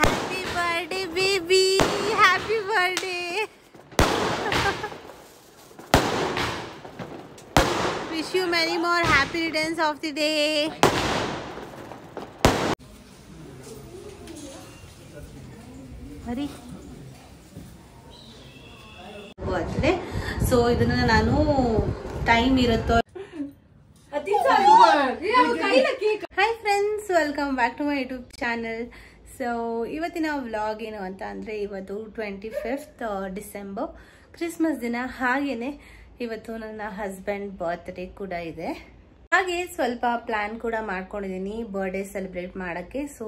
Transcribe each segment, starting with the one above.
Happy birthday, baby! Happy birthday! Wish you many more happy returns of the day. Hari. Birthday. So idana nanu time iruttೋ. Hi friends, welcome back to my YouTube channel. So ಇವತ್ತಿನ vlog ಏನು ಅಂತ ಅಂದರೆ ಇವತ್ತು 25th December Christmas ದಿನ. ಹಾಗೇನೆ ಇವತ್ತು ನನ್ನ husband birthday ಕೂಡ ಇದೆ. ಹಾಗೆ ಸ್ವಲ್ಪ ಪ್ಲಾನ್ ಕೂಡ ಮಾಡ್ಕೊಂಡಿದ್ದೀನಿ ಬರ್ಡೇ ಸೆಲೆಬ್ರೇಟ್ ಮಾಡೋಕ್ಕೆ. ಸೊ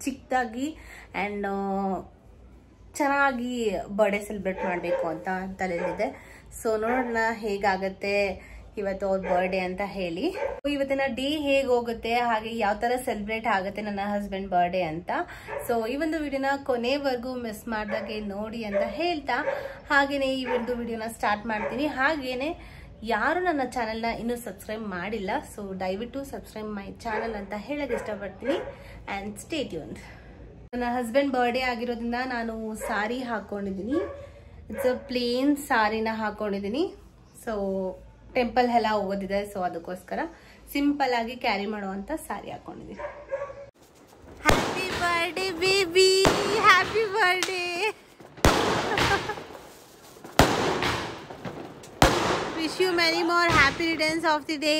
ಚಿಕ್ಕದಾಗಿ ಆ್ಯಂಡ್ ಚೆನ್ನಾಗಿ ಬರ್ಡೇ ಸೆಲೆಬ್ರೇಟ್ ಮಾಡಬೇಕು ಅಂತ ತಲೆಯಲ್ಲಿದೆ. ಸೊ ನೋಡೋಣ ಹೇಗಾಗತ್ತೆ ಇವತ್ತು ಅವ್ರ ಬರ್ಡೇ ಅಂತ ಹೇಳಿ. ಇವತ್ತಿನ ಡೇ ಹೇಗೆ ಹೋಗುತ್ತೆ, ಹಾಗೆ ಯಾವ ತರ ಸೆಲೆಬ್ರೇಟ್ ಆಗುತ್ತೆ ನನ್ನ ಹಸ್ಬೆಂಡ್ ಬರ್ಡೇ ಅಂತ. ಸೊ ಈ ಒಂದು ವಿಡಿಯೋನ ಕೊನೆವರೆಗೂ ಮಿಸ್ ಮಾಡ್ದಾಗೆ ನೋಡಿ ಅಂತ ಹೇಳ್ತಾ ಹಾಗೇನೆ ಈ ಒಂದು ವಿಡಿಯೋನ ಸ್ಟಾರ್ಟ್ ಮಾಡ್ತೀನಿ. ಹಾಗೇನೆ ಯಾರು ನನ್ನ ಚಾನೆಲ್ನ ಇನ್ನೂ ಸಬ್ಸ್ಕ್ರೈಬ್ ಮಾಡಿಲ್ಲ, ಸೊ ದಯವಿಟ್ಟು ಸಬ್ಸ್ಕ್ರೈಬ್ ಮೈ ಚಾನೆಲ್ ಅಂತ ಹೇಳಕ್ ಇಷ್ಟಪಡ್ತೀನಿ. And stay tuned. ನನ್ನ ಹಸ್ಬೆಂಡ್ ಬರ್ಡೇ ಆಗಿರೋದ್ರಿಂದ ನಾನು ಸಾರಿ ಹಾಕೊಂಡಿದ್ದೀನಿ. ಇಟ್ಸ್ ಅ ಪ್ಲೇನ್ ಸಾರಿನ ಹಾಕೊಂಡಿದ್ದೀನಿ. ಸೊ ಟೆಂಪಲ್ ಎಲ್ಲ ಹೋಗೋದಿದೆ, ಸೊ ಅದಕ್ಕೋಸ್ಕರ ಸಿಂಪಲ್ ಆಗಿ ಕ್ಯಾರಿ ಮಾಡುವಂತ ಸಾರಿ ಹಾಕೊಂಡಿದ್ದೀನಿ. Happy birthday baby, happy birthday. Wish you many more happy returns of the day.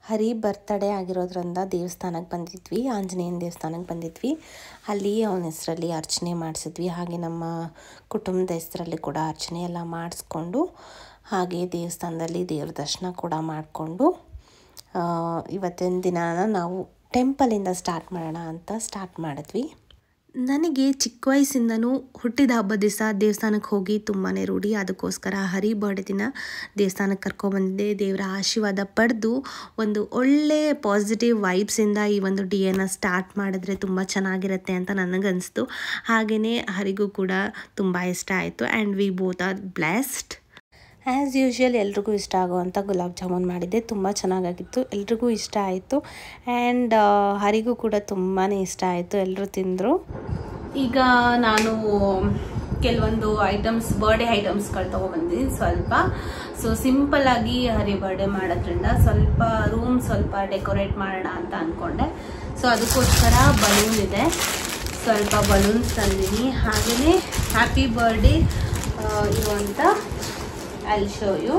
Hari birthday ಆಗಿರೋದ್ರಿಂದ ದೇವಸ್ಥಾನಕ್ಕೆ ಬಂದಿದ್ವಿ, ಆಂಜನೇಯನ ದೇವಸ್ಥಾನಕ್ಕೆ ಬಂದಿದ್ವಿ. ಅಲ್ಲಿ ಅವನ ಹೆಸರಲ್ಲಿ ಅರ್ಚನೆ ಮಾಡಿಸಿದ್ವಿ. ಹಾಗೆ ನಮ್ಮ ಕುಟುಂಬದ ಹೆಸರಲ್ಲಿ ಕೂಡ ಅರ್ಚನೆ ಎಲ್ಲ ಮಾಡಿಸ್ಕೊಂಡು ಹಾಗೆ ದೇವಸ್ಥಾನದಲ್ಲಿ ದೇವ್ರ ದರ್ಶನ ಕೂಡ ಮಾಡಿಕೊಂಡು ಇವತ್ತಿನ ದಿನಾನ ನಾವು ಟೆಂಪಲಿಂದ ಸ್ಟಾರ್ಟ್ ಮಾಡೋಣ ಅಂತ ಸ್ಟಾರ್ಟ್ ಮಾಡಿದ್ವಿ. ನನಗೆ ಚಿಕ್ಕ ವಯಸ್ಸಿಂದನೂ ಹುಟ್ಟಿದ ಹಬ್ಬದ ದಿವಸ ದೇವಸ್ಥಾನಕ್ಕೆ ಹೋಗಿ ತುಂಬಾ ರೂಢಿ. ಅದಕ್ಕೋಸ್ಕರ ಹರಿ ಬರ್ಡೇ ದಿನ ದೇವಸ್ಥಾನಕ್ಕೆ ಕರ್ಕೊಬಂದಿದ್ದೆ. ದೇವರ ಆಶೀರ್ವಾದ ಪಡೆದು ಒಂದು ಒಳ್ಳೆ ಪಾಸಿಟಿವ್ ವೈಬ್ಸಿಂದ ಈ ಒಂದು ಡೇನ ಸ್ಟಾರ್ಟ್ ಮಾಡಿದ್ರೆ ತುಂಬ ಚೆನ್ನಾಗಿರುತ್ತೆ ಅಂತ ನನಗನ್ನಿಸ್ತು. ಹಾಗೆಯೇ ಹರಿಗೂ ಕೂಡ ತುಂಬ ಇಷ್ಟ ಆಯಿತು. And we both are blessed. As usual ಎಲ್ರಿಗೂ ಇಷ್ಟ ಆಗುವಂಥ ಗುಲಾಬ್ ಜಾಮೂನ್ ಮಾಡಿದ್ದೆ. ತುಂಬ ಚೆನ್ನಾಗಾಗಿತ್ತು, ಎಲ್ರಿಗೂ ಇಷ್ಟ ಆಯಿತು. ಆ್ಯಂಡ್ ಹರಿಗೂ ಕೂಡ ತುಂಬಾ ಇಷ್ಟ ಆಯಿತು, ಎಲ್ಲರೂ ತಿಂದರು. ಈಗ ನಾನು ಕೆಲವೊಂದು ಐಟಮ್ಸ್, ಬರ್ಡೇ ಐಟಮ್ಸ್ಗಳು ತೊಗೊಬಂದಿದ್ದೀನಿ ಸ್ವಲ್ಪ. ಸೊ ಸಿಂಪಲ್ಲಾಗಿ ಹರಿ ಬರ್ಡೇ ಮಾಡೋದ್ರಿಂದ ಸ್ವಲ್ಪ ರೂಮ್ ಸ್ವಲ್ಪ ಡೆಕೋರೇಟ್ ಮಾಡೋಣ ಅಂತ ಅಂದ್ಕೊಂಡೆ. ಸೊ ಅದಕ್ಕೋಸ್ಕರ ಬಲೂನ್ ಇದೆ, ಸ್ವಲ್ಪ ಬಲೂನ್ಸ್ ತಂದಿದ್ದೀನಿ. ಹಾಗೆಯೇ ಹ್ಯಾಪಿ ಬರ್ಡೇ ಇರುವಂಥ I'll show you.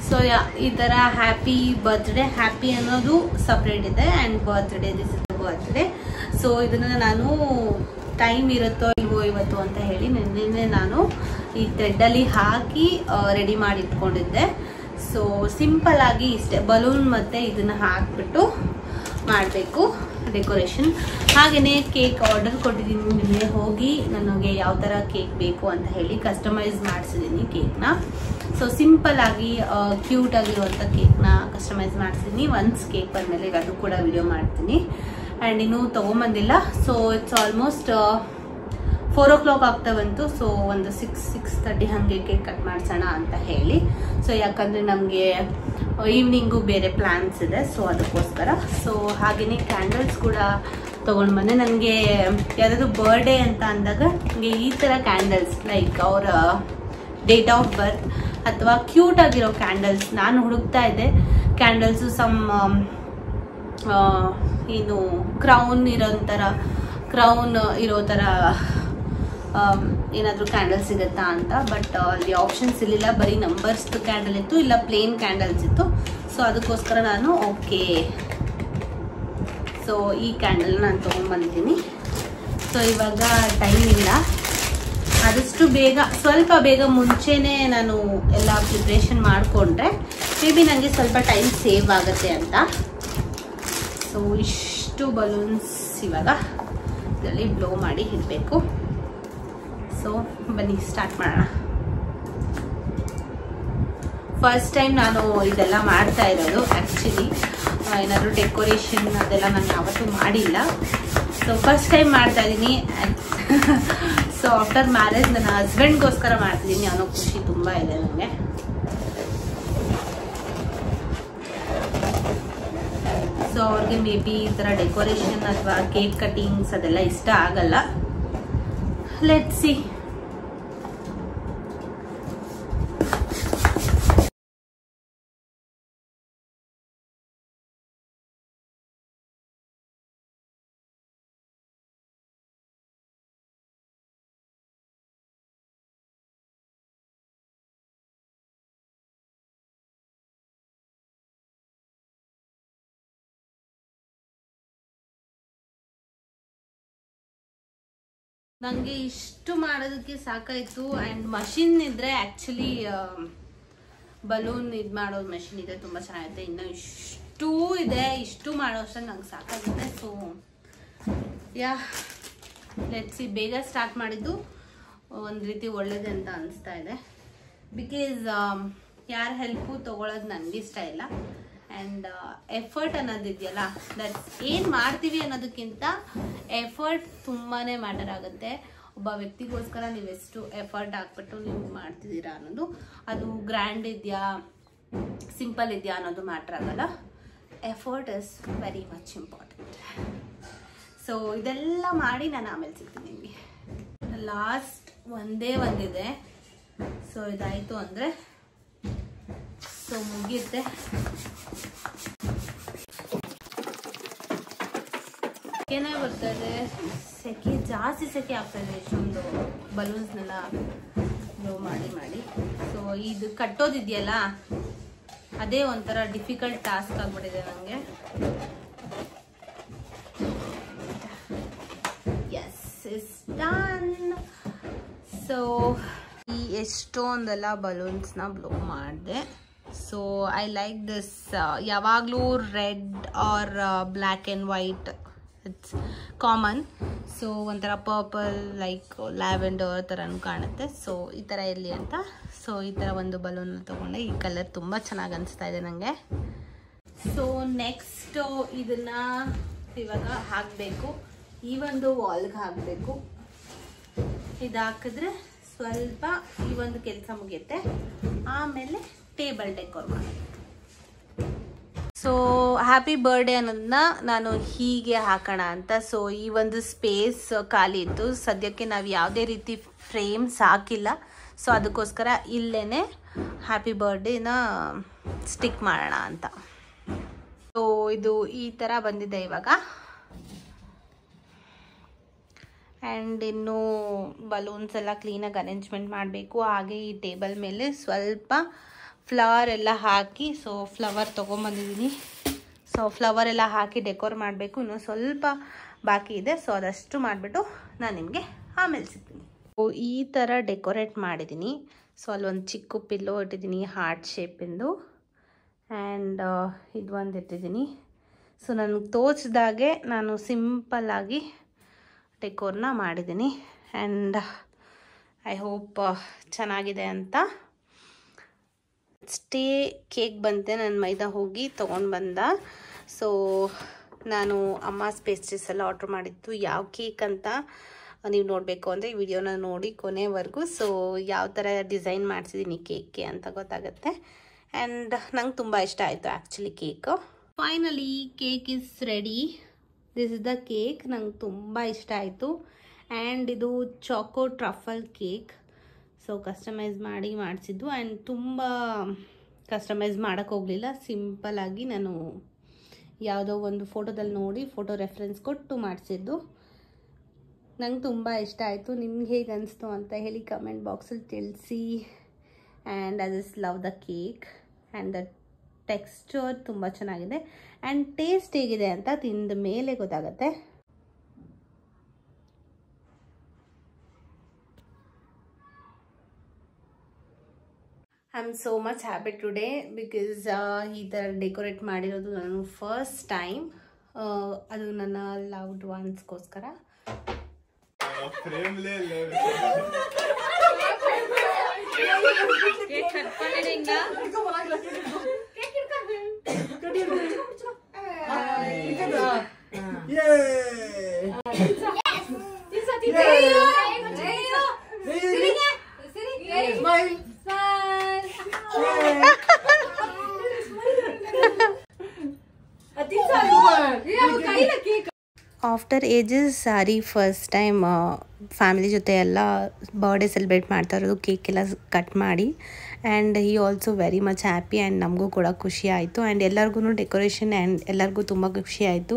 ಸೊ ಈ ಥರ ಹ್ಯಾಪಿ ಬರ್ತ್ಡೇ, ಹ್ಯಾಪಿ ಅನ್ನೋದು ಸಪ್ರೇಟ್ ಇದೆ and birthday, this is the birthday. So ಇದನ್ನು ನಾನು ಟೈಮ್ ಇರುತ್ತೋ ಇಲ್ವೋ ಇವತ್ತು ಅಂತ ಹೇಳಿ ನಿನ್ನೆ ನಾನು ಈ ಥ್ರೆಡ್ಡಲ್ಲಿ ಹಾಕಿ ರೆಡಿ ಮಾಡಿ ಇಟ್ಕೊಂಡಿದ್ದೆ. ಸೊ ಸಿಂಪಲ್ ಆಗಿ ಇಷ್ಟೇ, ಬಲೂನ್ ಮತ್ತು ಇದನ್ನು ಹಾಕಿಬಿಟ್ಟು ಮಾಡಬೇಕು ಡೆಕೋರೇಷನ್. ಹಾಗೆಯೇ ಕೇಕ್ ಆರ್ಡರ್ ಕೊಟ್ಟಿದ್ದೀನಿ ನಿನ್ನೆ ಹೋಗಿ. ನನಗೆ ಯಾವ ಥರ ಕೇಕ್ ಬೇಕು ಅಂತ ಹೇಳಿ ಕಸ್ಟಮೈಸ್ ಮಾಡಿಸಿದ್ದೀನಿ ಕೇಕ್ನ. ಸೊ ಸಿಂಪಲ್ ಆಗಿ ಕ್ಯೂಟ್ ಆಗಿರುವಂಥ ಕೇಕ್ನ ಕಸ್ಟಮೈಸ್ ಮಾಡಿಸಿದ್ದೀನಿ. ಒನ್ಸ್ ಕೇಕ್ ಬಂದಮೇಲೆ ಅದು ಕೂಡ ವಿಡಿಯೋ ಮಾಡ್ತೀನಿ. ಆ್ಯಂಡ್ ಇನ್ನೂ ತೊಗೊಂಬಂದಿಲ್ಲ. ಸೊ ಇಟ್ಸ್ ಆಲ್ಮೋಸ್ಟ್ 4 o'clock ಆಗ್ತಾ ಬಂತು. ಸೊ ಒಂದು 6:30 ಹಾಗೆ ಕೇಕ್ ಕಟ್ ಮಾಡಿಸೋಣ ಅಂತ ಹೇಳಿ. ಸೊ ಯಾಕಂದರೆ ನಮಗೆ ಈವ್ನಿಂಗು ಬೇರೆ ಪ್ಲ್ಯಾನ್ಸ್ ಇದೆ, ಸೊ ಅದಕ್ಕೋಸ್ಕರ. ಸೊ ಹಾಗೆಯೇ ಕ್ಯಾಂಡಲ್ಸ್ ಕೂಡ ತೊಗೊಂಡು ಬಂದೆ. ನನಗೆ ಯಾರಾದರೂ ಬರ್ಡೇ ಅಂತ ಅಂದಾಗ ನನಗೆ ಈ ಥರ ಕ್ಯಾಂಡಲ್ಸ್, ಲೈಕ್ ಅವರ ಡೇಟ್ ಆಫ್ ಬರ್ತ್ ಅಥವಾ ಕ್ಯೂಟ್ ಆಗಿರೋ ಕ್ಯಾಂಡಲ್ಸ್ ನಾನು ಹುಡುಕ್ತಾ ಇದ್ದೆ. ಕ್ಯಾಂಡಲ್ಸು ಸಮ್ ಏನು ಕ್ರೌನ್ ಇರೋ ಥರ ಏನಾದರೂ ಕ್ಯಾಂಡಲ್ ಸಿಗುತ್ತಾ ಅಂತ. ಬಟ್ ಅಲ್ಲಿ ಆಪ್ಷನ್ಸ್ ಇರಲಿಲ್ಲ, ಬರೀ ನಂಬರ್ಸ್ದು ಕ್ಯಾಂಡಲ್ ಇತ್ತು, ಇಲ್ಲ ಪ್ಲೇನ್ ಕ್ಯಾಂಡಲ್ಸ್ ಇತ್ತು. ಸೊ ಅದಕ್ಕೋಸ್ಕರ ನಾನು ಓಕೆ, ಸೊ ಈ ಕ್ಯಾಂಡಲ್ ನಾನು ತೊಗೊಂಡ್ಬಂದಿದ್ದೀನಿ. ಸೊ ಇವಾಗ ಟೈಮ್ ಇಲ್ಲ, ಆದಷ್ಟು ಬೇಗ, ಸ್ವಲ್ಪ ಬೇಗ ಮುಂಚೆನೇ ನಾನು ಎಲ್ಲ ಪ್ರಿಪ್ರೇಷನ್ ಮಾಡಿಕೊಂಡ್ರೆ ಮೇ ಬಿ ನನಗೆ ಸ್ವಲ್ಪ ಟೈಮ್ ಸೇವ್ ಆಗುತ್ತೆ ಅಂತ. ಸೊ ಇಷ್ಟು ಬಲೂನ್ಸ್ ಇವಾಗ ಇದರಲ್ಲಿ ಬ್ಲೋ ಮಾಡಿ ಇಡಬೇಕು. ಸೊ ಬನ್ನಿ ಸ್ಟಾರ್ಟ್ ಮಾಡೋಣ. ಫಸ್ಟ್ ಟೈಮ್ ನಾನು ಇದೆಲ್ಲ ಮಾಡ್ತಾ ಇರೋದು. ಆ್ಯಕ್ಚುಲಿ ಏನಾದರೂ ಡೆಕೋರೇಷನ್ ಅದೆಲ್ಲ ನಾನು ಯಾವತ್ತೂ ಮಾಡಿಲ್ಲ. ಸೊ ಫಸ್ಟ್ ಟೈಮ್ ಮಾಡ್ತಾ ಇದ್ದೀನಿ. ಸೊ ಆಫ್ಟರ್ ಮ್ಯಾರೇಜ್ ನನ್ನ ಹಸ್ಬೆಂಡ್ಗೋಸ್ಕರ ಮಾಡ್ತಿದ್ದೀನಿ ಅನ್ನೋ ಖುಷಿ ತುಂಬ ಇದೆ ನನಗೆ. ಸೊ ಅವ್ರಿಗೆ ಮೇ ಬಿ ಈ ಥರ ಡೆಕೋರೇಷನ್ ಅಥವಾ ಕೇಕ್ ಕಟಿಂಗ್ಸ್ ಅದೆಲ್ಲ ಇಷ್ಟ ಆಗಲ್ಲ. Let's see. ನನಗೆ ಇಷ್ಟು ಮಾಡೋದಕ್ಕೆ ಸಾಕಾಯಿತು. ಆ್ಯಂಡ್ ಮಷಿನ್ ಇದ್ದರೆ ಆ್ಯಕ್ಚುಲಿ ಬಲೂನ್ ಇದು ಮಾಡೋದು ಮಷಿನ್ ಇದೆ, ತುಂಬ ಚೆನ್ನಾಗಿದೆ. ಇನ್ನು ಇಷ್ಟು ಇದೆ, ಇಷ್ಟು ಮಾಡೋ ಅಷ್ಟೇ ನಂಗೆ ಸಾಕಾಗುತ್ತೆ. So yeah let's see. ಬೇಗ ಸ್ಟಾರ್ಟ್ ಮಾಡಿದ್ದು ಒಂದು ರೀತಿ ಒಳ್ಳೇದೆ ಅಂತ ಅನಿಸ್ತಾ ಇದೆ. ಬಿಕಾಸ್ ಯಾರ ಹೆಲ್ಪು ತೊಗೊಳೋದು ನನಗೆ ಇಷ್ಟ ಇಲ್ಲ. ಆ್ಯಂಡ್ ಎಫರ್ಟ್ ಅನ್ನೋದಿದೆಯಲ್ಲ, ದಟ್ಸ್ ಏನು ಮಾಡ್ತೀವಿ ಅನ್ನೋದಕ್ಕಿಂತ ಎಫರ್ಟ್ ತುಂಬಾ ಮ್ಯಾಟರ್ ಆಗುತ್ತೆ. ಒಬ್ಬ ವ್ಯಕ್ತಿಗೋಸ್ಕರ ನೀವು ಎಷ್ಟು ಎಫರ್ಟ್ ಹಾಕ್ಬಿಟ್ಟು ನೀವು ಮಾಡ್ತಿದ್ದೀರಾ ಅನ್ನೋದು, ಅದು ಗ್ರ್ಯಾಂಡ್ ಇದೆಯಾ ಸಿಂಪಲ್ ಇದೆಯಾ ಅನ್ನೋದು ಮ್ಯಾಟ್ರ್ ಆಗಲ್ಲ. Effort is very much important. So ಇದೆಲ್ಲ ಮಾಡಿ ನಾನು ಆಮೇಲೆ ಸಿಗ್ತೀನಿ ನಿಮಗೆ. ಲಾಸ್ಟ್ ಒಂದಿದೆ. ಸೊ ಇದಾಯಿತು ಅಂದರೆ ಸೊ ಮುಗಿಯುತ್ತೆ. ಸೆಕೆನೇ ಬರ್ತಾ ಇದೆ, ಸೆಕೆ ಜಾಸ್ತಿ ಸೆಕೆ ಆಗ್ತಾ ಇದೆ. ಇಷ್ಟೊಂದು ಬಲೂನ್ಸ್ನೆಲ್ಲ ಬ್ಲೋ ಮಾಡಿ. ಸೊ ಇದು ಕಟ್ಟೋದಿದೆಯಲ್ಲ, ಅದೇ ಒಂಥರ ಡಿಫಿಕಲ್ಟ್ ಟಾಸ್ಕ್ ಆಗ್ಬಿಟ್ಟಿದೆ ನನಗೆ. S is done. ಸೊ ಈ ಎಷ್ಟೊಂದೆಲ್ಲ ಬಲೂನ್ಸ್ನ ಬ್ಲೋ ಮಾಡಿದೆ. So I like this. ಯಾವಾಗಲೂ red or black and white it's common. So ಒಂಥರ ಪರ್ಪಲ್ ಲೈಕ್ ಲ್ಯಾವೆಂಡರ್ ಥರನೂ ಕಾಣುತ್ತೆ. ಸೊ ಈ ಥರ ಇರಲಿ ಅಂತ ಸೊ ಈ ಥರ ಒಂದು ಬಲೂನ್ ತೊಗೊಂಡೆ. ಈ ಕಲರ್ ತುಂಬ ಚೆನ್ನಾಗಿ ಅನಿಸ್ತಾ ಇದೆ ನನಗೆ. ಸೊ ನೆಕ್ಸ್ಟು ಇದನ್ನು ಇವಾಗ ಹಾಕಬೇಕು. ಈ ಒಂದು ವಾಲ್ಗೆ ಹಾಕಬೇಕು. ಇದು ಹಾಕಿದ್ರೆ ಸ್ವಲ್ಪ ಈ ಒಂದು ಕೆಲಸ ಮುಗಿಯುತ್ತೆ. ಆಮೇಲೆ ಟೇಬಲ್ ಡೆಕೋರ್ ಮಾಡಿ. ಸೊ ಹ್ಯಾಪಿ ಬರ್ಡೇ ಅನ್ನೋದನ್ನ ನಾನು ಹೀಗೆ ಹಾಕೋಣ ಅಂತ. ಸೊ ಈ ಒಂದು ಸ್ಪೇಸ್ ಖಾಲಿ ಇತ್ತು. ಸದ್ಯಕ್ಕೆ ನಾವು ಯಾವುದೇ ರೀತಿ ಫ್ರೇಮ್ಸ್ ಹಾಕಿಲ್ಲ. ಸೊ ಅದಕ್ಕೋಸ್ಕರ ಇಲ್ಲೇ ಹ್ಯಾಪಿ ಬರ್ಡೇನ ಸ್ಟಿಕ್ ಮಾಡೋಣ ಅಂತ. ಸೊ ಇದು ಈ ಥರ ಬಂದಿದೆ ಇವಾಗ. ಆ್ಯಂಡ್ ಇನ್ನು ಬಲೂನ್ಸ್ ಎಲ್ಲ ಕ್ಲೀನಾಗಿ ಅರೇಂಜ್ಮೆಂಟ್ ಮಾಡಬೇಕು. ಹಾಗೆ ಈ ಟೇಬಲ್ ಮೇಲೆ ಸ್ವಲ್ಪ ಫ್ಲವರ್ ಎಲ್ಲ ಹಾಕಿ, ಸೊ ಫ್ಲವರ್ ತೊಗೊಂಬಂದಿದ್ದೀನಿ. ಸೊ ಫ್ಲವರ್ ಎಲ್ಲ ಹಾಕಿ ಡೆಕೋರ್ ಮಾಡಬೇಕು. ಇನ್ನೂ ಸ್ವಲ್ಪ ಬಾಕಿ ಇದೆ. ಸೊ ಅದಷ್ಟು ಮಾಡಿಬಿಟ್ಟು ನಾನು ನಿಮಗೆ ಆಮೇಲೆ ಸಿಗ್ತೀನಿ. ಈ ಥರ ಡೆಕೋರೇಟ್ ಮಾಡಿದ್ದೀನಿ. ಸೊ ಅಲ್ಲೊಂದು ಚಿಕ್ಕ ಪಿಲ್ಲೋ ಇಟ್ಟಿದ್ದೀನಿ ಹಾರ್ಟ್ ಶೇಪಿಂದು. ಆ್ಯಂಡ್ ಇದು ಒಂದು ಇಟ್ಟಿದ್ದೀನಿ. ಸೊ ನನಗೆ ತೋಚಿದಾಗೆ ನಾನು ಸಿಂಪಲ್ಲಾಗಿ ಡೆಕೋರ್ನ ಮಾಡಿದ್ದೀನಿ. ಆ್ಯಂಡ್ ಐ ಹೋಪ್ ಚೆನ್ನಾಗಿದೆ ಅಂತ. ಸ್ಟೇ ಕೇಕ್ ಬಂತೆ. ನಾನು ಮೈದಾ ಹೋಗಿ ತೊಗೊಂಡು ಬಂದ. ಸೊ ನಾನು ಅಮ್ಮಾಸ್ ಪೇಸ್ಟ್ರೀಸ್ ಎಲ್ಲ ಆರ್ಡ್ರ್ ಮಾಡಿದ್ದು. ಯಾವ ಕೇಕ್ ಅಂತ ನೀವು ನೋಡಬೇಕು ಅಂದರೆ ಈ ವಿಡಿಯೋನ ನೋಡಿ ಕೊನೆವರೆಗೂ. ಸೊ ಯಾವ ಥರ ಡಿಸೈನ್ ಮಾಡಿಸಿದ್ದೀನಿ ಕೇಕ್ಗೆ ಅಂತ ಗೊತ್ತಾಗುತ್ತೆ. ಆ್ಯಂಡ್ ನಂಗೆ ತುಂಬ ಇಷ್ಟ ಆಯಿತು actually cake. Finally cake is ready. This is the cake. ನಂಗೆ ತುಂಬ ಇಷ್ಟ ಆಯಿತು. ಆ್ಯಂಡ್ ಇದು Chacko truffle cake. So customise ಮಾಡಿಸಿದ್ದು. ಆ್ಯಂಡ್ ತುಂಬ ಕಸ್ಟಮೈಸ್ ಮಾಡೋಕ್ಕೆ ಹೋಗಲಿಲ್ಲ. ಸಿಂಪಲ್ಲಾಗಿ ನಾನು ಯಾವುದೋ ಒಂದು ಫೋಟೋದಲ್ಲಿ ನೋಡಿ ಫೋಟೋ ರೆಫರೆನ್ಸ್ ಕೊಟ್ಟು ಮಾಡಿಸಿದ್ದು. ನಂಗೆ ತುಂಬ ಇಷ್ಟ ಆಯಿತು. ನಿಮ್ಗೆ ಹೇಗೆ ಅನಿಸ್ತು ಅಂತ ಹೇಳಿ ಕಮೆಂಟ್ ಬಾಕ್ಸಲ್ಲಿ ತಿಳಿಸಿ. And I just love the cake. And the texture ತುಂಬ ಚೆನ್ನಾಗಿದೆ. ಆ್ಯಂಡ್ ಟೇಸ್ಟ್ ಹೇಗಿದೆ ಅಂತ ತಿಂದ ಮೇಲೆ ಗೊತ್ತಾಗುತ್ತೆ. I am so much happy today because ಈ ಥರ ಡೆಕೋರೇಟ್ ಮಾಡಿರೋದು ನಾನು ಫಸ್ಟ್ ಟೈಮ್. ಅದು ನನ್ನ loved ಒನ್ಸ್ಗೋಸ್ಕರ. After ages sorry first time family ಜೊತೆ ಎಲ್ಲ ಬರ್ಡೇ ಸೆಲೆಬ್ರೇಟ್ ಮಾಡ್ತಾ ಇರೋದು, ಕೇಕ್ ಎಲ್ಲ ಕಟ್ ಮಾಡಿ. And he also very much happy and ನಮಗೂ ಕೂಡ ಖುಷಿ ಆಯಿತು. ಆ್ಯಂಡ್ ಎಲ್ಲರಿಗೂ ಡೆಕೋರೇಷನ್ ಆ್ಯಂಡ್ ಎಲ್ಲರಿಗೂ ತುಂಬ ಖುಷಿ ಆಯಿತು.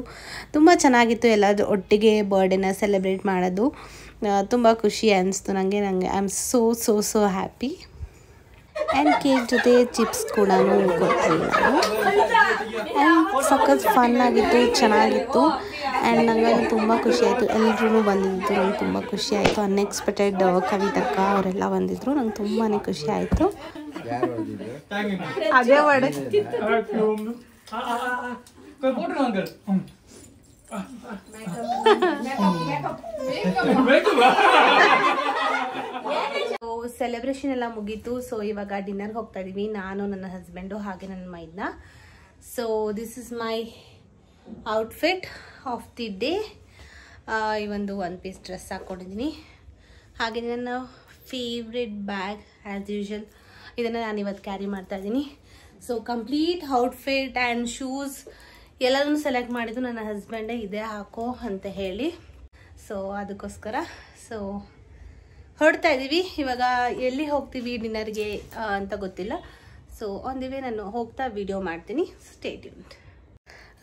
ತುಂಬ ಚೆನ್ನಾಗಿತ್ತು ಎಲ್ಲರೂ ಒಟ್ಟಿಗೆ ಬರ್ಡೇನ ಸೆಲೆಬ್ರೇಟ್ ಮಾಡೋದು. ತುಂಬ ಖುಷಿ ಅನಿಸ್ತು ನನಗೆ I am so happy. And cake ಜೊತೆ ಚಿಪ್ಸ್ ಕೂಡ ಕೊಡ್ತೀವಿ ನಾವು. ಆ್ಯಂಡ್ ಸಖತ್ ಫನ್ ಆಗಿತ್ತು, ಚೆನ್ನಾಗಿತ್ತು. ಆ್ಯಂಡ್ ನನಗೆ ತುಂಬ ಖುಷಿ ಆಯಿತು. ಎಲ್ಲರೂ ಬಂದಿದ್ದು ನಂಗೆ ತುಂಬ ಖುಷಿ ಆಯಿತು. ಅನ್ಎಕ್ಸ್ಪೆಕ್ಟೆಡ್ ಕವಿತಕ್ಕ ಅವರೆಲ್ಲ ಬಂದಿದ್ದರು, ನಂಗೆ ತುಂಬಾ ಖುಷಿ ಆಯಿತು. ಸೆಲೆಬ್ರೇಷನ್ ಎಲ್ಲ ಮುಗೀತು. ಸೊ ಇವಾಗ ಡಿನ್ನರ್ಗೆ ಹೋಗ್ತಾ ಇದೀವಿ, ನಾನು, ನನ್ನ ಹಸ್ಬೆಂಡು ಹಾಗೆ ನನ್ನ ಮೈದ್ನ. So this is my outfit of the day. ಈ ಒಂದು 1 ಪೀಸ್ ಡ್ರೆಸ್ ಹಾಕ್ಕೊಂಡಿದ್ದೀನಿ. ಹಾಗೆ ನನ್ನ ಫೇವ್ರೆಟ್ ಬ್ಯಾಗ್ ಆ್ಯಸ್ ಯೂಶುವಲ್, ಇದನ್ನು ನಾನು ಇವತ್ತು ಕ್ಯಾರಿ ಮಾಡ್ತಾ ಇದ್ದೀನಿ. So complete outfit and shoes ಎಲ್ಲದನ್ನು ಸೆಲೆಕ್ಟ್ ಮಾಡಿದ್ದು ನನ್ನ ಹಸ್ಬೆಂಡೇ, ಇದೇ ಹಾಕೋ ಅಂತ ಹೇಳಿ. ಸೊ ಅದಕ್ಕೋಸ್ಕರ ಹೊರಡ್ತಾ ಇದ್ದೀವಿ. ಇವಾಗ ಎಲ್ಲಿ ಹೋಗ್ತೀವಿ ಡಿನ್ನರ್ಗೆ ಅಂತ ಗೊತ್ತಿಲ್ಲ. ಸೊ ಆನ್ ದಿ ವೇ ನಾನು ಹೋಗ್ತಾ ವಿಡಿಯೋ ಮಾಡ್ತೀನಿ. Stay tuned.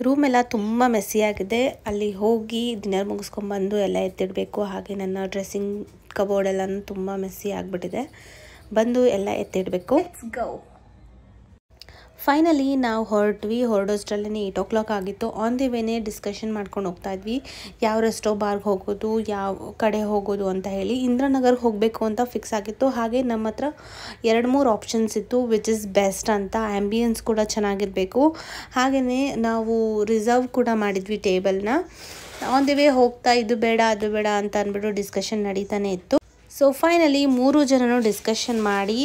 ರೂಮ್ ಎಲ್ಲ ತುಂಬ ಮೆಸ್ಸಿಯಾಗಿದೆ. ಅಲ್ಲಿ ಹೋಗಿ ಡಿನ್ನರ್ ಮುಗಿಸ್ಕೊಂಡ್ಬಂದು ಎಲ್ಲ ಎತ್ತಿಡಬೇಕು. ಹಾಗೆ ನನ್ನ ಡ್ರೆಸ್ಸಿಂಗ್ ಕಬೋರ್ಡ್ ಎಲ್ಲ ತುಂಬ ಮೆಸ್ಸಿ ಆಗಿಬಿಟ್ಟಿದೆ. ಬಂದು ಎಲ್ಲ ಎತ್ತಿಡಬೇಕು. ಗೋ. ಫೈನಲಿ ನಾವು ಹೊರಡೋಷ್ಟರಲ್ಲೇ 8 o'clock ಆಗಿತ್ತು. ಆನ್ ದಿ ವೇನೇ ಡಿಸ್ಕಷನ್ ಮಾಡ್ಕೊಂಡು ಹೋಗ್ತಾ ಇದ್ವಿ, ಯಾವ ರೆಸ್ಟೋ ಬಾರ್ಗೆ ಹೋಗೋದು, ಯಾವ ಕಡೆ ಹೋಗೋದು ಅಂತ ಹೇಳಿ. ಇಂದ್ರಾನಗರ್ಗೆ ಹೋಗಬೇಕು ಅಂತ ಫಿಕ್ಸ್ ಆಗಿತ್ತು. ಹಾಗೆ ನಮ್ಮ ಹತ್ರ 2-3 ಆಪ್ಷನ್ಸ್ ಇತ್ತು, ವಿಚ್ ಇಸ್ ಬೆಸ್ಟ್ ಅಂತ. ಆ್ಯಂಬಿಯನ್ಸ್ ಕೂಡ ಚೆನ್ನಾಗಿರಬೇಕು. ಹಾಗೆಯೇ ನಾವು ರಿಸರ್ವ್ ಕೂಡ ಮಾಡಿದ್ವಿ ಟೇಬಲ್ನ. ಆನ್ ದಿ ವೇ ಹೋಗ್ತಾ ಇದು ಬೇಡ ಅದು ಬೇಡ ಅಂತ ಅಂದ್ಬಿಟ್ಟು ಡಿಸ್ಕಷನ್ ನಡೀತಾನೆ ಇತ್ತು. ಸೊ ಫೈನಲಿ 3 ಜನನು ಡಿಸ್ಕಷನ್ ಮಾಡಿ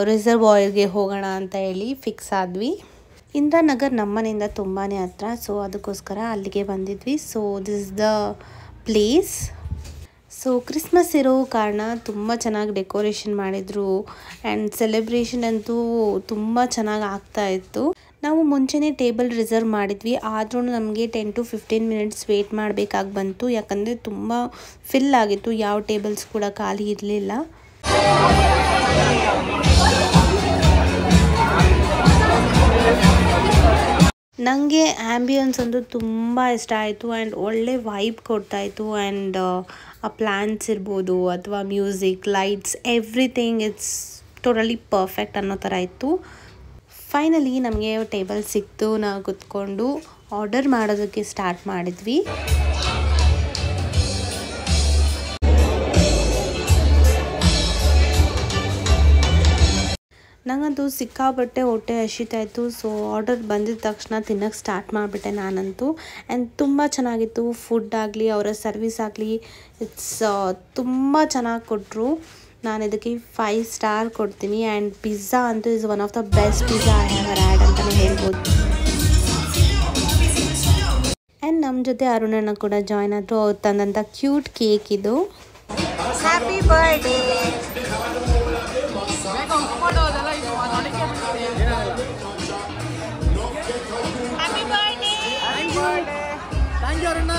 ರಿಸರ್ವಾಯರ್ಗೆ ಹೋಗೋಣ ಅಂತ ಹೇಳಿ ಫಿಕ್ಸ್ ಆದ್ವಿ. ಇಂದ್ರಾನಗರ್ ನಮ್ಮ ಮನೆಯಿಂದ ತುಂಬಾ ಹತ್ರ. ಸೊ ಅದಕ್ಕೋಸ್ಕರ ಅಲ್ಲಿಗೆ ಬಂದಿದ್ವಿ. So this is the place. So Christmas ಇರೋ ಕಾರಣ ತುಂಬ ಚೆನ್ನಾಗಿ ಡೆಕೋರೇಷನ್ ಮಾಡಿದರು. ಆ್ಯಂಡ್ ಸೆಲೆಬ್ರೇಷನ್ ಅಂತೂ ತುಂಬ ಚೆನ್ನಾಗಿ ಆಗ್ತಾ ಇತ್ತು. ನಾವು ಮುಂಚೆನೇ ಟೇಬಲ್ ರಿಸರ್ವ್ ಮಾಡಿದ್ವಿ, ಆದ್ರೂ ನಮಗೆ 10 to 15 minutes ವೇಟ್ ಮಾಡಬೇಕಾಗಿ ಬಂತು. ಯಾಕಂದರೆ ತುಂಬ ಫಿಲ್ ಆಗಿತ್ತು, ಯಾವ ಟೇಬಲ್ಸ್ ಕೂಡ ಖಾಲಿ ಇರಲಿಲ್ಲ. ನನಗೆ ಆ್ಯಂಬಿಯನ್ಸ್ ಅಂತೂ ತುಂಬ ಇಷ್ಟ ಆಯಿತು. ಆ್ಯಂಡ್ ಒಳ್ಳೆ ವೈಬ್ ಕೊಡ್ತಾಯಿತ್ತು. ಆ್ಯಂಡ್ ಆ ಪ್ಲ್ಯಾನ್ಸ್ ಇರ್ಬೋದು ಅಥವಾ music, lights, everything it's totally perfect ಅನ್ನೋ ಥರ ಇತ್ತು. ಫೈನಲಿ ನಮಗೆ ಟೇಬಲ್ ಸಿಕ್ತು. ನಾವು ಕೂತ್ಕೊಂಡು ಆರ್ಡರ್ ಮಾಡೋದಕ್ಕೆ ಸ್ಟಾರ್ಟ್ ಮಾಡಿದ್ವಿ. ನನಗಂತೂ ಸಿಕ್ಕಾಬಟ್ಟೆ ಹೊಟ್ಟೆ ಹಸಿತಾಯಿತ್ತು. ಸೊ ಆರ್ಡರ್ ಬಂದಿದ್ದ ತಕ್ಷಣ ತಿನ್ನೋಕ್ಕೆ ಸ್ಟಾರ್ಟ್ ಮಾಡಿಬಿಟ್ಟೆ ನಾನಂತೂ. ಆ್ಯಂಡ್ ತುಂಬ ಚೆನ್ನಾಗಿತ್ತು. ಫುಡ್ ಆಗಲಿ ಅವರ ಸರ್ವಿಸ್ ಆಗಲಿ ಇಟ್ಸ್ ತುಂಬ ಚೆನ್ನಾಗಿ ಕೊಟ್ಟರು. ನಾನು ಇದಕ್ಕೆ 5 star ಕೊಡ್ತೀನಿ. ಆ್ಯಂಡ್ ಪಿಜ್ಜಾ ಅಂತೂ is one of the best pizza I have had ಅಂತಲೇ ಹೇಳ್ಬೋದು. ಆ್ಯಂಡ್ ನಮ್ಮ ಜೊತೆ ಅರುಣಣ್ಣ ಕೂಡ ಜಾಯ್ನ್ ಆದರು. ಅವ್ರು ತಂದಂಥ ಕ್ಯೂಟ್ ಕೇಕ್ ಇದು. Happy birthday. Thank you Aruna.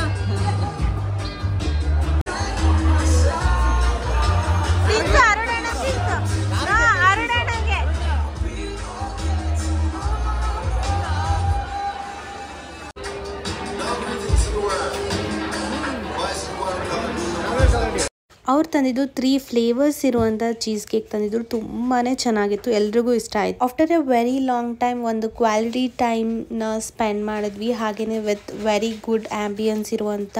ಅವ್ರು ತಂದಿದ್ದು 3 flavors ಇರುವಂಥ ಚೀಸ್ ಕೇಕ್ ತಂದಿದ್ರು. ತುಂಬಾ ಚೆನ್ನಾಗಿತ್ತು, ಎಲ್ರಿಗೂ ಇಷ್ಟ ಆಯಿತು. After A very long time ಒಂದು ಕ್ವಾಲಿಟಿ ಟೈಮ್ನ ಸ್ಪೆಂಡ್ ಮಾಡಿದ್ವಿ. ಹಾಗೆಯೇ ವಿತ್ ವೆರಿ ಗುಡ್ ಆ್ಯಂಬಿಯನ್ಸ್ ಇರುವಂಥ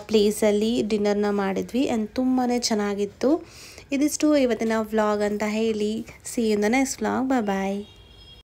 ಪ್ಲೇಸಲ್ಲಿ ಡಿನ್ನರ್ನ ಮಾಡಿದ್ವಿ. ಆ್ಯಂಡ್ ತುಂಬಾ ಚೆನ್ನಾಗಿತ್ತು. ಇದಿಷ್ಟು ಇವತ್ತಿನ ವ್ಲಾಗ್ ಅಂತ ಹೇಳಿ see you in the next vlog. Bye.